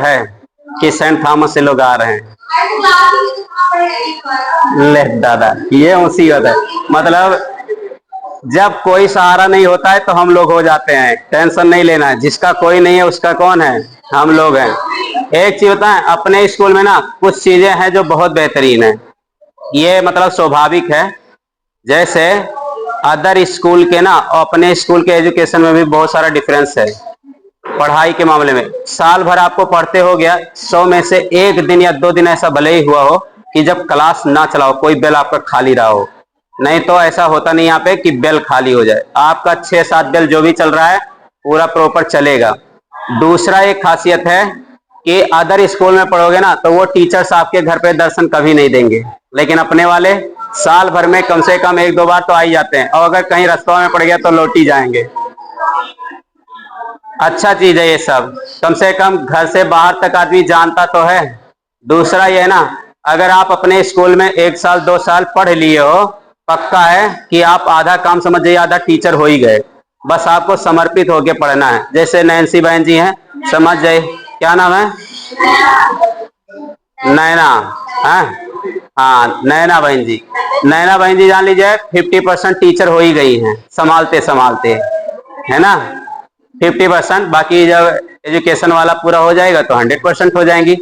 है कि Saint Thomas से लोग आ रहे हैं। ले दादा, ये मुसीबत है। मतलब जब कोई सहारा नहीं होता है तो हम लोग हो जाते हैं। टेंशन नहीं लेना है, जिसका कोई नहीं है उसका कौन है, हम लोग हैं। एक चीज होता है, अपने स्कूल में ना कुछ चीजें हैं जो बहुत बेहतरीन है। ये मतलब स्वाभाविक है। जैसे अदर स्कूल के ना अपने स्कूल के एजुकेशन में भी बहुत सारा डिफरेंस है। पढ़ाई के मामले में साल भर आपको पढ़ते हो गया, 100 में से 1 दिन या 2 दिन ऐसा भले ही हुआ हो कि जब क्लास ना चलाओ, कोई बेल आपका खाली रहा हो। नहीं तो ऐसा होता नहीं यहाँ पे कि बेल खाली हो जाए। आपका 6-7 बेल जो भी चल रहा है पूरा प्रॉपर चलेगा। दूसरा एक खासियत है कि अदर स्कूल में पढ़ोगे ना तो वो टीचर्स आपके घर पे दर्शन कभी नहीं देंगे, लेकिन अपने वाले साल भर में कम से कम 1-2 बार तो आ ही जाते हैं, और अगर कहीं रास्ते में पड़ गया तो लौट ही जाएंगे। अच्छा चीज है ये सब, कम से कम घर से बाहर तक आदमी जानता तो है। दूसरा ये है ना, अगर आप अपने स्कूल में 1 साल 2 साल पढ़ लिए हो, पक्का है कि आप आधा काम समझ जाइए, आधा टीचर हो ही गए। बस आपको समर्पित होके पढ़ना है। जैसे नैन्सी बहन जी हैं, समझ जाए, क्या नाम है, नैना, हाँ नैना बहन जी। नैना बहन जी जान लीजिए 50% टीचर हो ही गई हैं, संभालते संभालते, है ना। 50%, बाकी जब एजुकेशन वाला पूरा हो जाएगा तो 100% हो जाएंगी।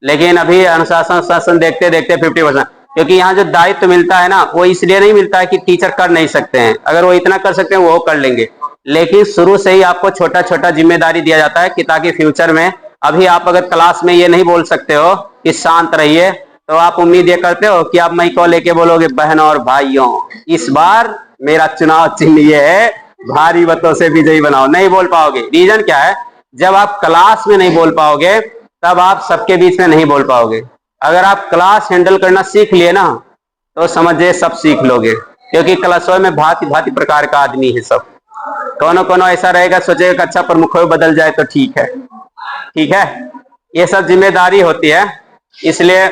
लेकिन अभी अनुशासन शासन देखते देखते 50%, क्योंकि यहाँ जो दायित्व मिलता है ना वो इसलिए नहीं मिलता है कि टीचर कर नहीं सकते हैं। अगर वो इतना कर सकते हैं वो कर लेंगे, लेकिन शुरू से ही आपको छोटा छोटा जिम्मेदारी दिया जाता है कि ताकि फ्यूचर में, अभी आप अगर क्लास में ये नहीं बोल सकते हो कि शांत रहिए, तो आप उम्मीद ये करते हो कि आप माइक को लेके बोलोगे, बहनों और भाइयों इस बार मेरा चुनाव चिन्ह ये है, भारी मतों से विजयी बनाओ। नहीं बोल पाओगे। रीजन क्या है, जब आप क्लास में नहीं बोल पाओगे तब आप सबके बीच में नहीं बोल पाओगे। अगर आप क्लास हैंडल करना सीख लिए ना तो समझिए सब सीख लोगे, क्योंकि क्लासों में भांति भांति प्रकार का आदमी है सब। कोनो कोनो ऐसा रहेगा सोचेगा अच्छा प्रमुख बदल जाए तो ठीक है, ठीक है। ये सब जिम्मेदारी होती है, इसलिए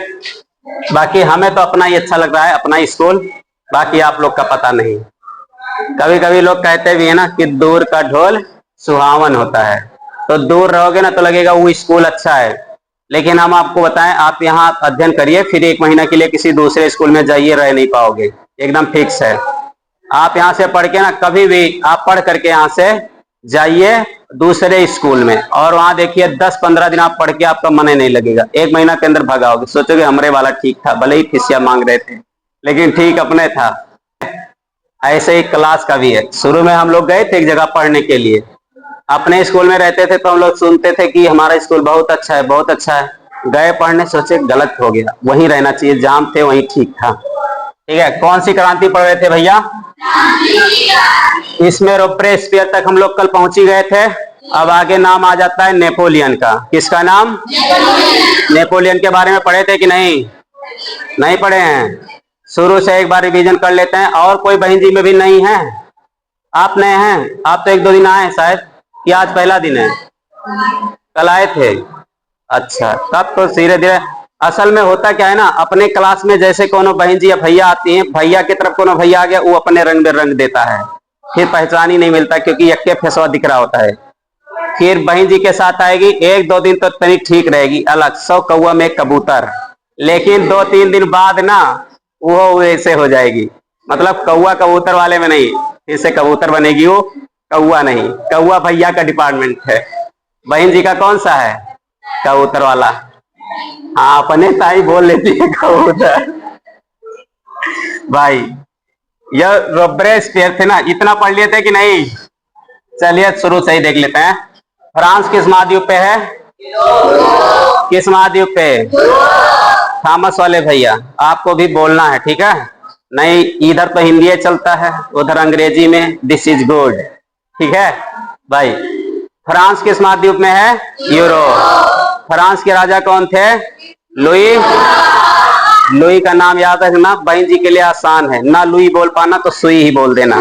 बाकी हमें तो अपना ही अच्छा लग रहा है, अपना स्कूल। बाकी आप लोग का पता नहीं। कभी कभी लोग कहते भी है ना कि दूर का ढोल सुहावन होता है, तो दूर रहोगे ना तो लगेगा वो स्कूल अच्छा है। लेकिन हम आपको बताएं, आप यहाँ अध्ययन करिए, फिर 1 महीना के लिए किसी दूसरे स्कूल में जाइए, रह नहीं पाओगे, एकदम फिक्स है। आप यहाँ से पढ़ के ना कभी भी आप पढ़ करके यहाँ से जाइए दूसरे स्कूल में, और वहां देखिए 10-15 दिन आप पढ़ के आपका मन नहीं लगेगा, 1 महीना के अंदर भगाओगे, सोचोगे हमरे वाला ठीक था, भले ही फीसिया मांग रहे थे लेकिन ठीक अपने था। ऐसे ही क्लास का भी है। शुरू में हम लोग गए थे एक जगह पढ़ने के लिए, अपने स्कूल में रहते थे तो हम लोग सुनते थे कि हमारा स्कूल बहुत अच्छा है, बहुत अच्छा है। गए पढ़ने, सोचे गलत हो गया, वहीं रहना चाहिए, जहां थे वहीं ठीक था। ठीक है, कौन सी क्रांति पढ़ रहे थे भैया, इसमें रोब्रेस्पियर तक हम लोग कल पहुंच ही गए थे। अब आगे नाम आ जाता है नेपोलियन का। किसका नाम, नेपोलियन के बारे में पढ़े थे कि नहीं, नहीं पढ़े हैं। शुरू से एक बार रिवीजन कर लेते हैं। और कोई बहन जी में भी नहीं है, आप नए हैं, आप तो 1-2 दिन आए शायद, कि आज पहला दिन है, कल आए थे। अच्छा, तब तो धीरे धीरे। असल में होता क्या है ना, अपने क्लास में जैसे कोनो बहन जी या भैया आती हैं, भैया की तरफ कोनो भैया आ गया वो अपने रंग में रंग देता है, फिर पहचान ही नहीं मिलता, क्योंकि यक्के फेसवा दिख रहा होता है। फिर बहन जी के साथ आएगी, 1-2 दिन तो तनी ठीक रहेगी, अलग 100 कौवा में कबूतर, लेकिन 2-3 दिन बाद ना वो ऐसे हो जाएगी। मतलब कौवा कबूतर वाले में नहीं, फिर से कबूतर बनेगी वो, कौवा नहीं। कौवा भैया का डिपार्टमेंट है, बहन जी का कौन सा है, कबूतर वाला। हाँ, अपने ताई बोल लेती है कबूतर। भाई यह रोब्रेस्पियर थे ना, इतना पढ़ लिए थे कि नहीं। चलिए शुरू से ही देख लेते हैं। फ्रांस किस महाद्वीप पे है, किस महाद्वीप पे, थॉमस वाले भैया, आपको भी बोलना है, ठीक है। नहीं, इधर तो हिंदी चलता है, उधर अंग्रेजी में दिस इज गुड, ठीक है भाई। फ्रांस किस महाद्वीप में है, यूरोप। फ्रांस के राजा कौन थे, लुई। लुई का नाम याद रखना, बहन जी के लिए आसान है, ना लुई बोल पाना तो सुई ही बोल देना,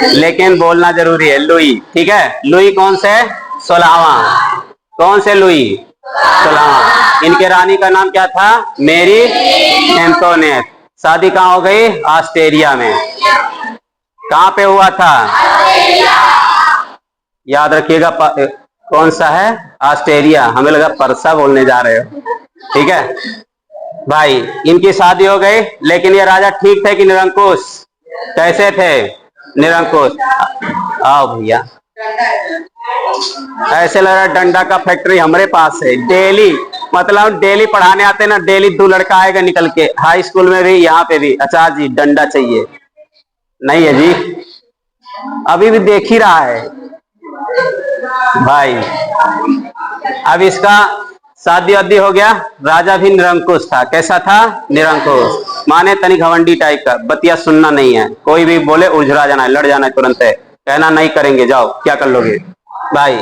लेकिन बोलना जरूरी है, लुई, ठीक है। लुई कौन से, 16वां। कौन से लुई, 16वां। इनके रानी का नाम क्या था, मेरी एंटोनेट। शादी कहाँ हो गई, ऑस्ट्रेलिया में। कहाँ पे हुआ था, याद रखिएगा, कौन सा है, ऑस्ट्रेलिया, हमें लगा परसा बोलने जा रहे हो। ठीक है भाई, इनकी शादी हो गई, लेकिन ये राजा ठीक थे कि निरंकुश? कैसे थे निरंकुश? आओ भैया, ऐसे लग रहा है डंडा का फैक्ट्री हमारे पास है। डेली मतलब डेली पढ़ाने आते ना, डेली 2 लड़का आएगा निकल के, हाई स्कूल में भी यहाँ पे भी, आचार्य जी डंडा चाहिए। नहीं है जी, अभी भी देख ही रहा है भाई। अब इसका शादी वादी हो गया। राजा भी निरंकुश था। कैसा था? निरंकुश, माने तनिक घमंडी टाइप का, बतिया सुनना नहीं है, कोई भी बोले उलझा जाना है, लड़ जाना है तुरंत है, कहना नहीं करेंगे, जाओ क्या कर लोगे भाई।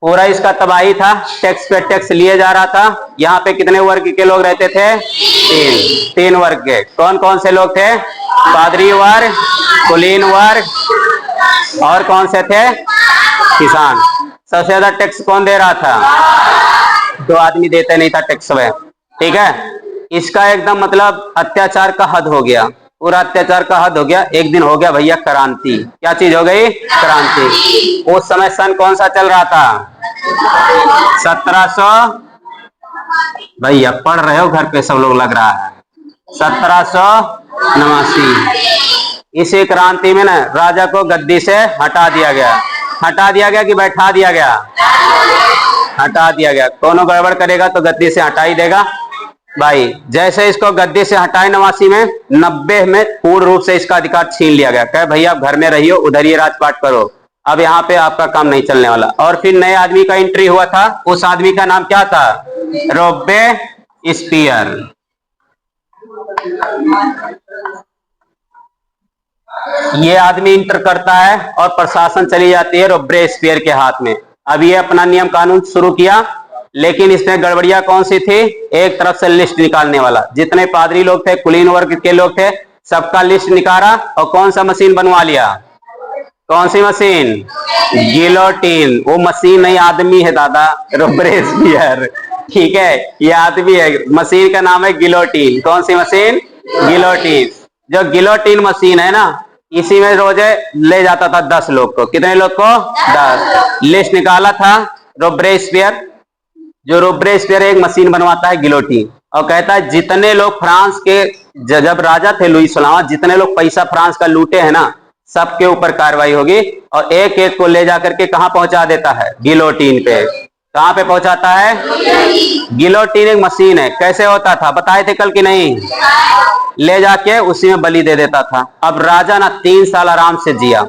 पूरा इसका तबाही था, टैक्स पे टैक्स लिए जा रहा था। यहाँ पे कितने वर्ग के लोग रहते थे? 3 वर्ग के। कौन कौन से लोग थे? पादरी वर्ग, कुलीन वर्ग, और कौन से थे? किसान। सबसे ज्यादा टैक्स कौन दे रहा था? 2 आदमी देते नहीं था टैक्स में। ठीक है, इसका एकदम मतलब अत्याचार का हद हो गया, पूरा अत्याचार का हद हो गया। एक दिन हो गया भैया क्रांति। क्या चीज हो गई? क्रांति। उस समय सन कौन सा चल रहा था? 1700। भैया पढ़ रहे हो घर पे सब लोग लग रहा है। 1789। इसी क्रांति में ना राजा को गद्दी से हटा दिया गया। हटा दिया गया कि बैठा दिया गया? हटा दिया गया। कोनो गड़बड़ करेगा तो गद्दी से हटा ही देगा भाई। जैसे इसको गद्दी से हटाए 89 में, 90 में पूर्ण रूप से इसका अधिकार छीन लिया गया। कहे भैया आप घर में रहियो, उधर ही राजपाट करो, अब यहाँ पे आपका काम नहीं चलने वाला। और फिर नए आदमी का एंट्री हुआ था। उस आदमी का नाम क्या था? रोबेस्पियर। ये आदमी इंटर करता है और प्रशासन चली जाती है रोबेस्पियर के हाथ में। अब ये अपना नियम कानून शुरू किया, लेकिन इसमें गड़बड़ियां कौन सी थी? एक तरफ से लिस्ट निकालने वाला, जितने पादरी लोग थे, कुलीन वर्ग के लोग थे, सबका लिस्ट निकाला और कौन सा मशीन बनवा लिया? कौन सी मशीन? गिलोटीन। वो मशीन नहीं, आदमी है दादा, रोबेस्पियर। ठीक है, ये आदमी है, मशीन का नाम है गिलोटीन। कौन सी मशीन? गिलोटीन। जो गिलोटीन मशीन है ना, इसी में रोजे ले जाता था 10 लोग को। कितने लोग को? 10। लिस्ट निकाला था रोबेस्पियर। जो रोबेस्पियर एक मशीन बनवाता है गिलोटीन, और कहता है जितने लोग फ्रांस के, जब राजा थे लुई 16वां, जितने लोग पैसा फ्रांस का लूटे हैं ना, सबके ऊपर कार्रवाई होगी। और एक एक को ले जाकर के कहां पहुंचा देता है? गिलोटीन पे। कहां पे पहुंचाता है? गिलोटीन एक मशीन है। कैसे होता था बताए थे कल कि नहीं? ले जाके उसी में बलि दे देता था। अब राजा ना 3 साल आराम से जिया।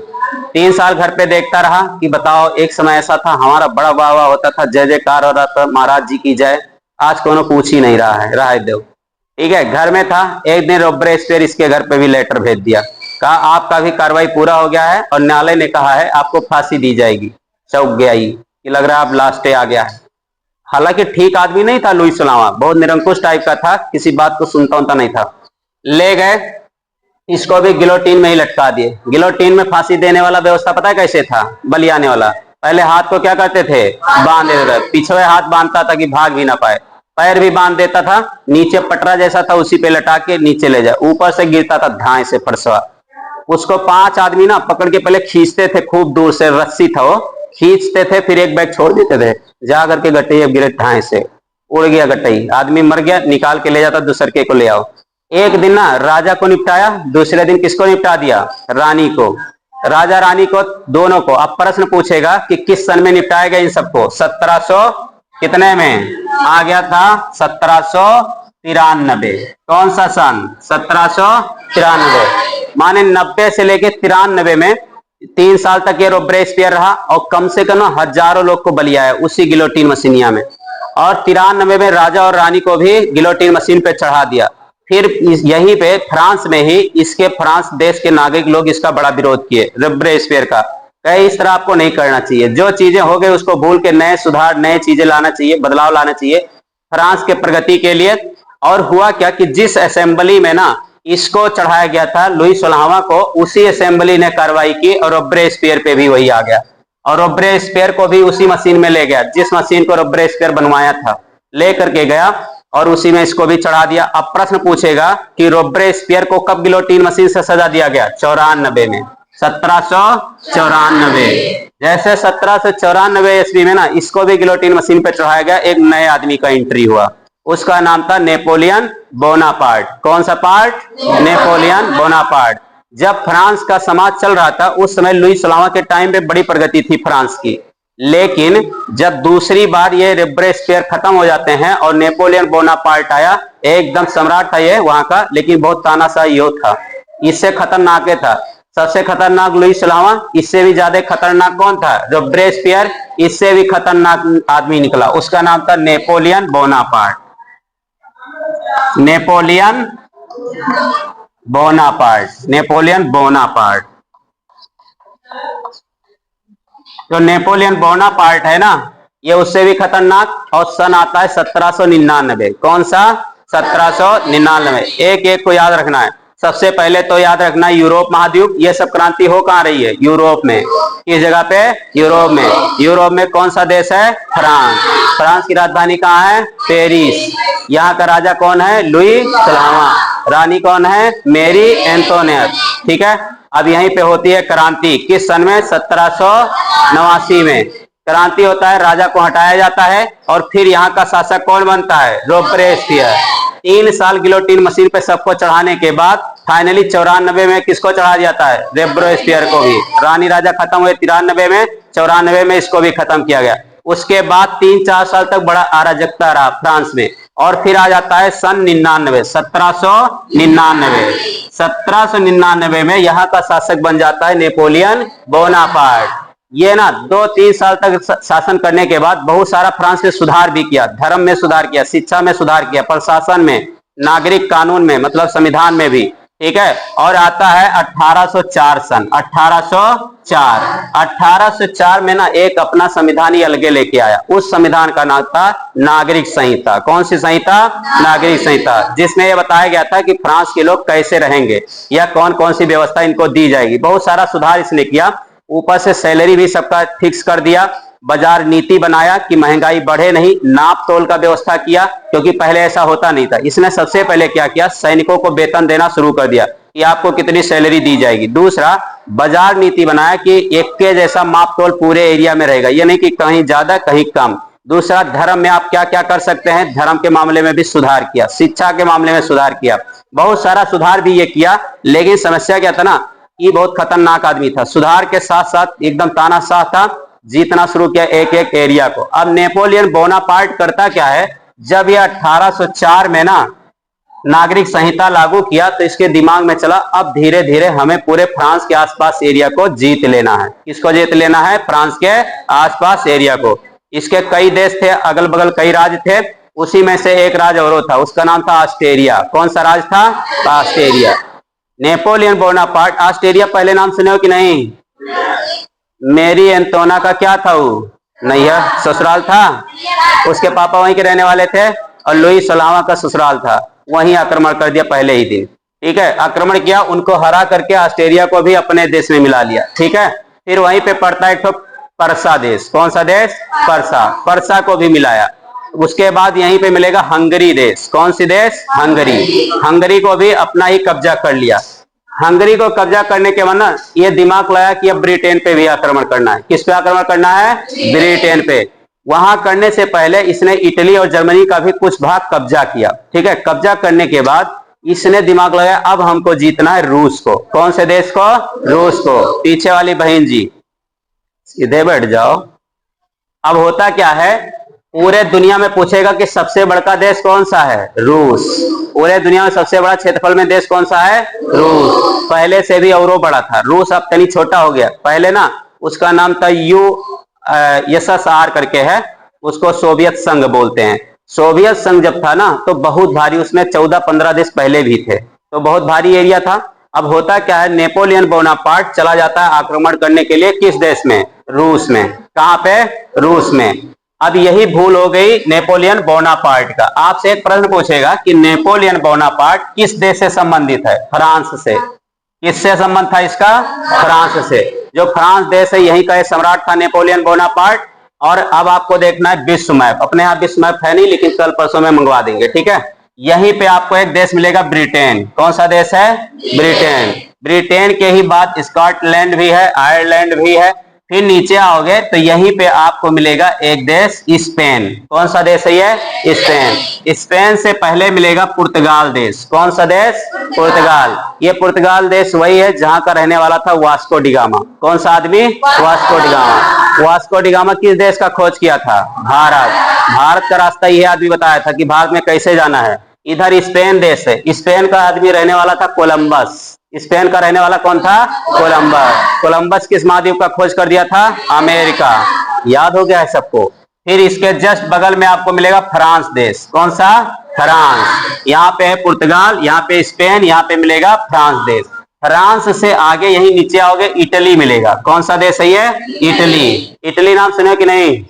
3 साल घर पे देखता रहा कि बताओ, एक समय ऐसा था हमारा बड़ा वाह वाह होता था, जय जयकार हो रहा था, महाराज जी की जय। आज कोनो पूछ ही नहीं रहा है, राय दो। ठीक है, घर में था। एक दिन रोबेस्पियर इसके घर पे भी लेटर भेज दिया, कहा आपका भी कार्रवाई पूरा हो गया है और न्यायालय ने कहा है आपको फांसी दी जाएगी। चौंक गया ही कि लग रहा है अब लास्ट डे आ गया है। हालांकि ठीक आदमी नहीं था लुई 16वां, बहुत निरंकुश टाइप का था, किसी बात को सुनता उनता नहीं था। ले गए, इसको भी गिलोटीन में ही लटका दिए। गिलोटीन में फांसी देने वाला व्यवस्था पता है कैसे था? बलि आने वाला, पहले हाथ को क्या करते थे? बांध देते थे। पिछले हाथ बांधता था कि भाग भी ना पाए, पैर भी बांध देता था, नीचे पटरा जैसा था उसी पे लटा के नीचे ले जाए, ऊपर से गिरता था धाए से फरसवा। उसको 5 आदमी ना पकड़ के पहले खींचते थे, खूब दूर से रस्सी था वो, खींचते थे, फिर एक बैग छोड़ देते थे, जा करके गट्टई अब गिरे धाए से, उड़ गया गट्टई, आदमी मर गया, निकाल के ले जाता, दूसरे को ले आओ। एक दिन ना राजा को निपटाया, दूसरे दिन किसको निपटा दिया? रानी को। राजा रानी को, दोनों को। अब प्रश्न पूछेगा कि किस सन में निपटाया गया इन सबको? 1700 कितने में आ गया था? 1793। कौन सा सन? 1793। माने 90 से लेके 93 में 3 साल तक ये रोबेस्पियर रहा और कम से कम हजारों लोग को बलि आया उसी गिलोटीन मशीनिया में। और 93 में राजा और रानी को भी गिलोटीन मशीन पे चढ़ा दिया। फिर यहीं पे फ्रांस में ही इसके, फ्रांस देश के नागरिक लोग इसका बड़ा विरोध किए रोबेस्पियर का। कहे इस तरह आपको नहीं करना चाहिए, जो चीजें हो गई उसको भूल के नए सुधार, नए चीजें लाना चाहिए, बदलाव लाना चाहिए फ्रांस के प्रगति के लिए। और हुआ क्या कि जिस असेंबली में ना इसको चढ़ाया गया था लुई 16वां को, उसी असेंबली ने कार्रवाई की और रोबेस्पियर पे भी वही आ गया और रोबेस्पियर को भी उसी मशीन में ले गया, जिस मशीन को रोबेस्पियर बनवाया था ले करके गया और उसी में इसको भी चढ़ा दिया। अब प्रश्न पूछेगा कि रोबेस्पियर को कब गिलोटीन मशीन से सजा दिया गया? 94 में। 1794। जैसे 1794 ईस्वी में ना इसको भी गिलोटिन मशीन पे चढ़ाया गया, एक नए आदमी का एंट्री हुआ, उसका नाम था नेपोलियन बोनापार्ट। कौन सा पार्ट? Napoleon Bonaparte. जब फ्रांस का समाज चल रहा था उस समय लुई सलावा के टाइम पे बड़ी प्रगति थी फ्रांस की, लेकिन जब दूसरी बार ये रोबेस्पियर खत्म हो जाते हैं और नेपोलियन बोनापार्ट आया, एकदम सम्राट था ये वहां का, लेकिन बहुत तानाशाही योद्धा था, इससे खतरनाक था। सबसे खतरनाक लुई सलावा, इससे भी ज्यादा खतरनाक कौन था? रोबेस्पियर, इससे भी खतरनाक आदमी निकला, उसका नाम था Napoleon Bonaparte. Napoleon Bonaparte, Napoleon Bonaparte. तो नेपोलियन बोनापार्ट है ना, ये उससे भी खतरनाक। और सन आता है 1799। कौन सा? 1799। एक एक को याद रखना है। सबसे पहले तो याद रखना है यूरोप महाद्वीप, ये सब क्रांति हो कहां रही है? यूरोप में। किस जगह पे? यूरोप में। यूरोप में कौन सा देश है? फ्रांस। फ्रांस की राजधानी कहाँ है? पेरिस। यहाँ का राजा कौन है? लुई सलावा। रानी कौन है? मेरी एंटोनियट। ठीक है। अब यहीं पे होती है क्रांति। किस सन में? 1789 में क्रांति होता है, राजा को हटाया जाता है और फिर यहाँ का शासक कौन बनता है? रोबेस्पियर। 3 साल गिलोटिन मशीन पे सबको चढ़ाने के बाद फाइनली 94 में किसको चढ़ा जाता है? रोबेस्पियर को भी। रानी राजा खत्म हुए 93 में, 94 में इसको भी खत्म किया गया। उसके बाद 3-4 साल तक बड़ा अराजकता रहा फ्रांस में, और फिर आ जाता है सन 99, 1799। 1799 में यहाँ का शासक बन जाता है नेपोलियन बोनापार्ट। ये ना 2-3 साल तक शासन करने के बाद बहुत सारा फ्रांस में सुधार भी किया, धर्म में सुधार किया, शिक्षा में सुधार किया, प्रशासन में, नागरिक कानून में, मतलब संविधान में भी। ठीक है। और आता है 1804 सन। 1804 में ना एक अपना संविधान ही अलगे लेके आया। उस संविधान का नाम था नागरिक संहिता। कौन सी संहिता? नागरिक संहिता, जिसमें यह बताया गया था कि फ्रांस के लोग कैसे रहेंगे या कौन कौन सी व्यवस्था इनको दी जाएगी। बहुत सारा सुधार इसने किया। ऊपर से सैलरी भी सबका फिक्स कर दिया, बाजार नीति बनाया कि महंगाई बढ़े नहीं, नाप तोल का व्यवस्था किया, क्योंकि पहले ऐसा होता नहीं था। इसने सबसे पहले क्या किया? सैनिकों को वेतन देना शुरू कर दिया कि आपको कितनी सैलरी दी जाएगी। दूसरा, बाजार नीति बनाया कि एक के जैसा माप तोल पूरे एरिया में रहेगा, ये नहीं कि कहीं ज्यादा कहीं कम। दूसरा, धर्म में आप क्या क्या कर सकते हैं, धर्म के मामले में भी सुधार किया, शिक्षा के मामले में सुधार किया, बहुत सारा सुधार भी ये किया। लेकिन समस्या क्या था ना, ये बहुत खतरनाक आदमी था। सुधार के साथ साथ एकदम तानाशाह था, जीतना शुरू किया एक एक एरिया को। अब नेपोलियन बोनापार्ट करता क्या है, जब ये 1804 में ना नागरिक संहिता लागू किया तो इसके दिमाग में चला अब धीरे धीरे हमें पूरे फ्रांस के आसपास एरिया को जीत लेना है। किसको जीत लेना है? फ्रांस के आसपास एरिया को। इसके कई देश थे, अगल बगल कई राज्य थे, उसी में से एक राज्य और था, उसका नाम था ऑस्ट्रिया। कौन सा राज्य था? ऑस्ट्रिया। नेपोलियन बोनापार्ट, ऑस्ट्रिया पहले नाम सुने हो कि नहीं? मेरी एंटोना का क्या था? वो नैया ससुराल था, उसके पापा वहीं के रहने वाले थे, और लुई सलावा का ससुराल था। वहीं आक्रमण कर दिया पहले ही दिन। ठीक है। आक्रमण किया, उनको हरा करके ऑस्ट्रिया को भी अपने देश में मिला लिया। ठीक है। फिर वहीं पे पड़ता है एक तो परसा देश। कौन सा देश? परसा। परसा को भी मिलाया। उसके बाद यहीं पे मिलेगा हंगरी देश। कौन सी देश? हंगरी। हंगरी को भी अपना ही कब्जा कर लिया। हंगरी को कब्जा करने के बाद ना ये दिमाग लाया कि अब ब्रिटेन पे भी आक्रमण करना है। किस पे आक्रमण करना है? ब्रिटेन पे। वहां करने से पहले इसने इटली और जर्मनी का भी कुछ भाग कब्जा किया। ठीक है। कब्जा करने के बाद इसने दिमाग लगाया अब हमको जीतना है रूस को। कौन से देश को? रूस को। पीछे वाली बहन जी सीधे बैठ जाओ। अब होता क्या है, पूरे दुनिया में पूछेगा कि सबसे बड़ा देश कौन सा है? रूस। पूरे दुनिया में सबसे बड़ा क्षेत्रफल में देश कौन सा है? रूस। पहले से भी औरों बड़ा था। रूस अब कहीं छोटा हो गया। पहले ना उसका नाम था USSR करके है, उसको सोवियत संघ बोलते हैं। सोवियत संघ जब था ना तो बहुत भारी, उसमें 14-15 देश पहले भी थे, तो बहुत भारी एरिया था। अब होता क्या है, नेपोलियन बोनापार्ट चला जाता है आक्रमण करने के लिए। किस देश में? रूस में। कहां पे? रूस में। अब यही भूल हो गई नेपोलियन बोनापार्ट का। आपसे एक प्रश्न पूछेगा कि नेपोलियन बोनापार्ट किस देश से संबंधित है? फ्रांस से। किससे संबंध था इसका? फ्रांस से। जो फ्रांस देश है यहीं का सम्राट था नेपोलियन बोनापार्ट। और अब आपको देखना है विश्व मैप। अपने यहाँ विश्व मैप है नहीं, लेकिन कल परसों में मंगवा देंगे। ठीक है। यहीं पे आपको एक देश मिलेगा ब्रिटेन। कौन सा देश है? ब्रिटेन। ब्रिटेन के ही बाद स्कॉटलैंड भी है, आयरलैंड भी है। फिर नीचे आओगे तो यहीं पे आपको मिलेगा एक देश स्पेन। कौन सा देश है ये? स्पेन। स्पेन से पहले मिलेगा पुर्तगाल देश। कौन सा देश? पुर्तगाल। ये पुर्तगाल देश वही है जहां का रहने वाला था वास्को डिगामा। कौन सा आदमी? Vasco da Gama. वास्को डिगामा किस देश का खोज किया था? भारत। भारत का रास्ता ये आदमी बताया था कि भारत में कैसे जाना है। इधर स्पेन देश है, स्पेन का आदमी रहने वाला था कोलंबस। स्पेन का रहने वाला कौन था? कोलंबस। कोलंबस किस महाद्वीप का खोज कर दिया था? अमेरिका। याद हो गया है सबको। फिर इसके जस्ट बगल में आपको मिलेगा फ्रांस देश। कौन सा? फ्रांस। यहाँ पे है पुर्तगाल, यहाँ पे स्पेन, यहाँ पे मिलेगा फ्रांस देश। फ्रांस से आगे यही नीचे आओगे इटली मिलेगा। कौन सा देश है ये? इटली। इटली नाम सुने कि नहीं?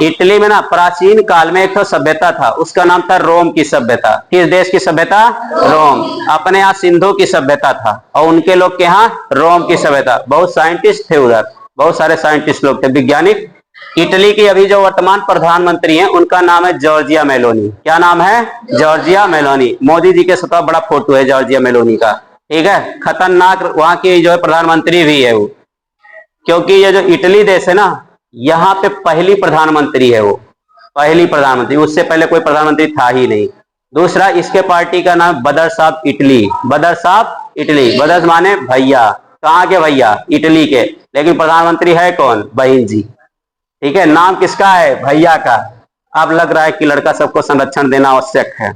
इटली में ना प्राचीन काल में एक तो सभ्यता था, उसका नाम था रोम की सभ्यता। किस देश की सभ्यता? रोम। अपने यहाँ सिंधु की सभ्यता था और उनके लोग के यहाँ रोम की सभ्यता। बहुत साइंटिस्ट थे उधर, बहुत सारे साइंटिस्ट लोग थे, वैज्ञानिक। इटली की अभी जो वर्तमान प्रधानमंत्री हैं उनका नाम है जॉर्जिया मेलोनी। क्या नाम है? Giorgia Meloni. मोदी जी के साथ बड़ा फोटो है जॉर्जिया मेलोनी का। ठीक है, खतरनाक वहां की जो है प्रधानमंत्री भी है वो, क्योंकि ये जो इटली देश है ना, यहाँ पे पहली प्रधानमंत्री है वो, पहली प्रधानमंत्री। उससे पहले कोई प्रधानमंत्री था ही नहीं। दूसरा, इसके पार्टी का नाम बदर साहब इटली। बदर साहब इटली। बदर माने भैया। कहाँ के भैया? इटली के। लेकिन प्रधानमंत्री है कौन? बहन जी। ठीक है, नाम किसका है? भैया का। अब लग रहा है कि लड़का सबको संरक्षण देना आवश्यक है।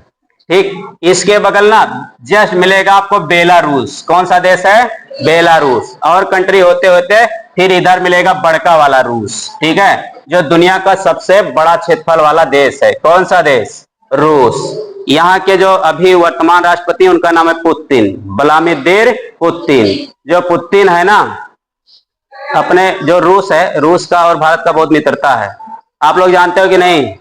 ठीक, इसके बगल ना जस्ट मिलेगा आपको बेलारूस। कौन सा देश है? बेलारूस। और कंट्री होते होते फिर इधर मिलेगा बड़का वाला रूस। ठीक है, जो दुनिया का सबसे बड़ा क्षेत्रफल वाला देश है। कौन सा देश? रूस। यहाँ के जो अभी वर्तमान राष्ट्रपति उनका नाम है पुतिन, व्लादिमीर पुतिन। जो पुतिन है ना, अपने जो रूस है, रूस का और भारत का बहुत मित्रता है। आप लोग जानते हो कि नहीं?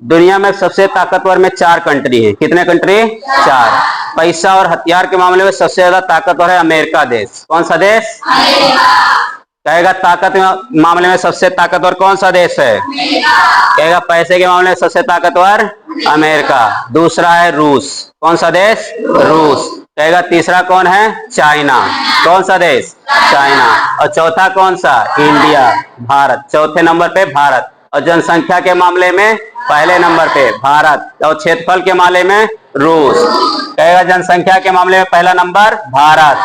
दुनिया में सबसे ताकतवर में 4 कंट्री है। कितने कंट्री? 4। पैसा और हथियार के मामले में सबसे ज्यादा ताकतवर है अमेरिका देश। कौन सा देश? कहेगा ताकत मामले में सबसे ताकतवर कौन सा देश है? कहेगा पैसे के मामले में सबसे ताकतवर अमेरिका। दूसरा है रूस। कौन सा देश? रूस। कहेगा तीसरा कौन है? चाइना। कौन सा देश? चाइना। और चौथा कौन सा? इंडिया, भारत। चौथे नंबर पे भारत। और जनसंख्या के मामले में पहले नंबर पे भारत। और क्षेत्रफल के मामले में रूस। कहेगा जनसंख्या के मामले में पहला नंबर भारत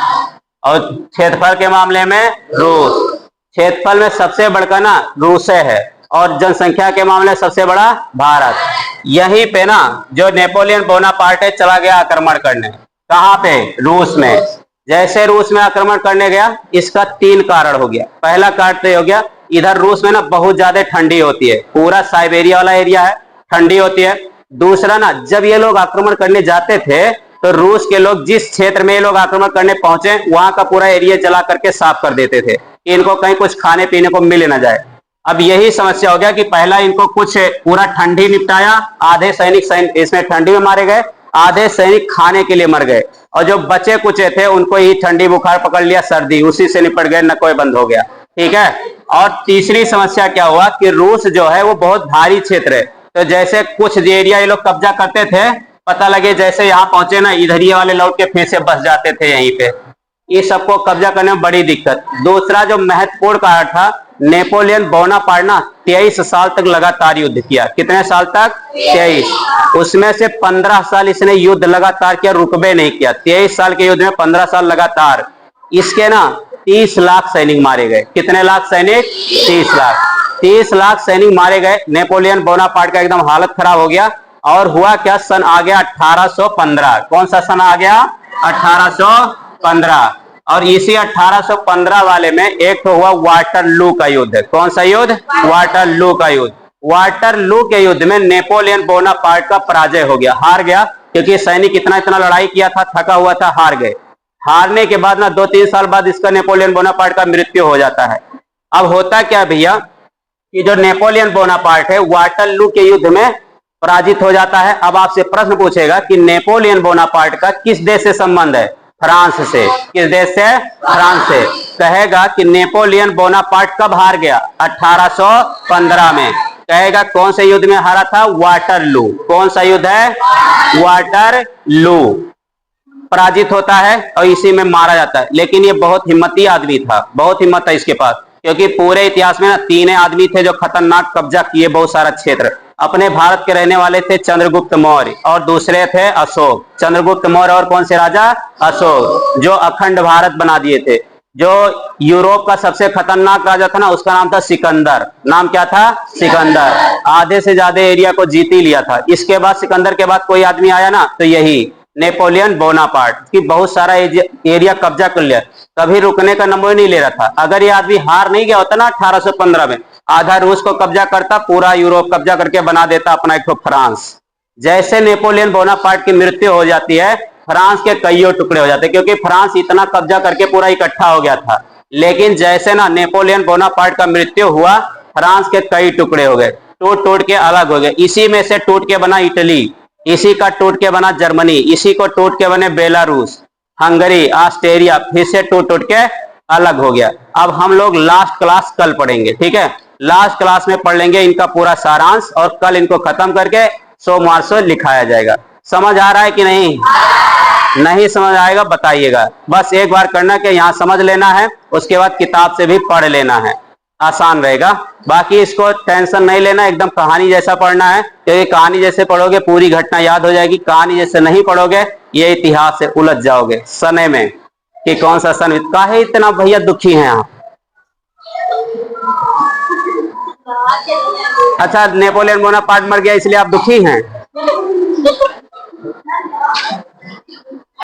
और क्षेत्रफल के मामले में रूस। क्षेत्रफल में सबसे बड़का ना रूस है और जनसंख्या के मामले में सबसे बड़ा भारत। यहीं पे ना जो नेपोलियन बोनापार्ट है चला गया आक्रमण करने। कहाँ पे? रूस में। जैसे रूस में आक्रमण करने गया, इसका 3 कारण हो गया। पहला कारण तो हो गया, इधर रूस में ना बहुत ज्यादा ठंडी होती है, पूरा साइबेरिया वाला एरिया है, ठंडी होती है। दूसरा ना, जब ये लोग आक्रमण करने जाते थे तो रूस के लोग जिस क्षेत्र में ये लोग आक्रमण करने पहुंचे वहां का पूरा एरिया जला करके साफ कर देते थे कि इनको कहीं कुछ खाने पीने को मिल ना जाए। अब यही समस्या हो गया कि पहला इनको कुछ पूरा ठंडी निपटाया, आधे सैनिक इसमें ठंडी में मारे गए, आधे सैनिक खाने के लिए मर गए, और जो बचे कुचे थे उनको ही ठंडी बुखार पकड़ लिया, सर्दी, उसी से निपट गए, न कोई बंद हो गया। ठीक है। और तीसरी समस्या क्या हुआ कि रूस जो है वो बहुत भारी क्षेत्र है, तो जैसे कुछ एरिया ये लोग कब्जा करते थे, पता लगे जैसे यहाँ पहुंचे ना, इधर ये वाले लौट के फिर से बस जाते थे यहीं पे। ये सबको कब्जा करने में बड़ी दिक्कत। दूसरा जो महत्वपूर्ण कारण था, नेपोलियन बोनापार्ट ना 23 साल तक लगातार युद्ध किया। कितने साल तक? 23। उसमें से 15 साल इसने युद्ध लगातार किया, रुकबे नहीं किया। 23 साल के युद्ध में 15 साल लगातार। इसके ना 30 लाख सैनिक मारे गए। कितने लाख सैनिक? 30 लाख। 30 लाख सैनिक मारे गए। नेपोलियन बोनापार्ट का एकदम हालत खराब हो गया। और हुआ क्या, सन आ गया 1815। कौन सा सन आ गया? 1815। और इसी 1815 वाले में एक तो हुआ वाटरलू का युद्ध। कौन सा युद्ध? वाटरलू का युद्ध। वाटरलू के युद्ध में नेपोलियन बोनापार्ट का पराजय हो गया, हार गया, क्योंकि सैनिक इतना इतना लड़ाई किया था, थका हुआ था, हार गए। हारने के बाद ना 2-3 साल बाद इसका नेपोलियन बोनापार्ट का मृत्यु हो जाता है। अब होता क्या भैया कि जो नेपोलियन बोनापार्ट है वाटरलू के युद्ध में पराजित हो जाता है। अब आपसे प्रश्न पूछेगा कि नेपोलियन बोनापार्ट का किस देश से संबंध है? फ्रांस से। किस देश से? फ्रांस से। कहेगा कि नेपोलियन बोनापार्ट कब हार गया? 1815 में। कहेगा कौन से युद्ध में हारा था? वाटरलू। कौन सा युद्ध है? वाटरलू। पराजित होता है और इसी में मारा जाता है। लेकिन ये बहुत हिम्मती आदमी था, बहुत हिम्मत था इसके पास, क्योंकि पूरे इतिहास में ना 3 आदमी थे जो खतरनाक कब्जा किए बहुत सारा क्षेत्र। अपने भारत के रहने वाले थे चंद्रगुप्त मौर्य, और दूसरे थे अशोक। चंद्रगुप्त मौर्य और कौन से राजा? अशोक, जो अखंड भारत बना दिए थे। जो यूरोप का सबसे खतरनाक राजा था ना, उसका नाम था सिकंदर। नाम क्या था? सिकंदर। आधे से ज्यादा एरिया को जीत ही लिया था। इसके बाद सिकंदर के बाद कोई आदमी आया ना, तो यही नेपोलियन बोनापार्ट की बहुत सारा एरिया कब्जा कर लिया। कभी रुकने का नाम नहीं ले रहा था। अगर ये आदमी हार नहीं गया होता ना 1815 में, आधा रूस को कब्जा करता, पूरा यूरोप कब्जा करके बना देता अपना एक फ्रांस। जैसे नेपोलियन बोनापार्ट की मृत्यु हो जाती है, फ्रांस के कईयों टुकड़े हो जाते हैं, क्योंकि फ्रांस इतना कब्जा करके पूरा इकट्ठा हो गया था। लेकिन जैसे ना नेपोलियन बोनापार्ट का मृत्यु हुआ, फ्रांस के कई टुकड़े हो गए, टूट टूट के अलग हो गए। इसी में से टूट के बना इटली, इसी का टूट के बना जर्मनी, इसी को टूट के बने बेलारूस, हंगरी, ऑस्ट्रेलिया, फिर से टूट टूट के अलग हो गया। अब हम लोग लास्ट क्लास कल पढ़ेंगे, ठीक है? लास्ट क्लास में पढ़ लेंगे इनका पूरा सारांश, और कल इनको खत्म करके सोमवार से लिखाया जाएगा। समझ आ रहा है कि नहीं? नहीं समझ आएगा बताइएगा। बस एक बार करना कि यहाँ समझ लेना है, उसके बाद किताब से भी पढ़ लेना है, आसान रहेगा। बाकी इसको टेंशन नहीं लेना, एकदम कहानी जैसा पढ़ना है, क्योंकि कहानी जैसे पढ़ोगे पूरी घटना याद हो जाएगी। कहानी जैसे नहीं पढ़ोगे ये इतिहास से उलझ जाओगे सने में, कि कौन सा सन काहे इतना भैया दुखी हैं आप? अच्छा, नेपोलियन बोनापार्ट मर गया इसलिए आप दुखी हैं?